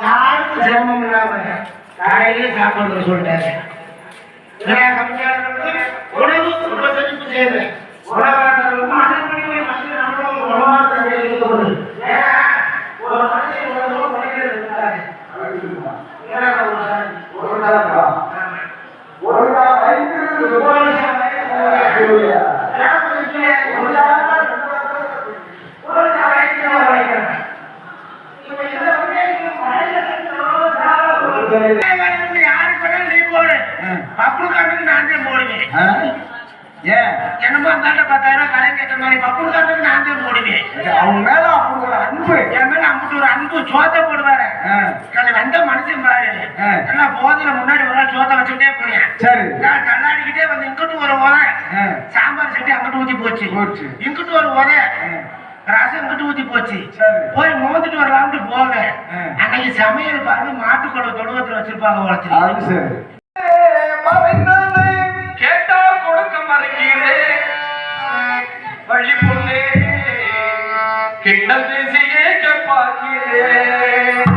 யாருக்கும் சிரமம் இல்லாம காலையிலே சாப்பிடுறது சொல்லிட்டாங்க. உணவு ரொம்ப செழிப்பு செய்யுது. உணவாளர்களுக்கும் அனைவருமே மத்திய நம்மளும் உணவாளர்கள் இருக்கிறது. ஒரு மனிதன் உணவு உழைக்கிறது இருக்காது. என்னமோ அந்தாண்ட 10,000 கடை கேட்ட மாதிரி பப்புள் காட்டுக்கு நான் தான் போடுவேன். அவங்க மேல அப்படி ஒரு அன்பு, என் மேல அப்படி ஒரு அன்பு. சோத்தை போடுவாரு வந்த மனுஷன் பாரு. எல்லாம் போதில முன்னாடி ஒரு நாள் சோத்தை வச்சுக்கிட்டே போனேன். சரி, நான் தள்ளாடிக்கிட்டே வந்து இங்கிட்டு ஒரு உரை சாம்பார் சட்டி அங்கிட்டு ஊத்தி போச்சு, இங்கிட்டு ஒரு உரை ரசம் இங்கிட்டு ஊத்தி போச்சு. போய் மோந்துட்டு வரலாம்னு போக அன்னைக்கு சமையல் பாருங்க மாட்டுக்குள்ள தொழுவத்துல வச்சிருப்பாங்க உழைச்சு. கேட்டா கொடுக்க மறைக்கிறேன் வழி பொண்ணே கிட்ட பேசியே பார்க்கிறேன்.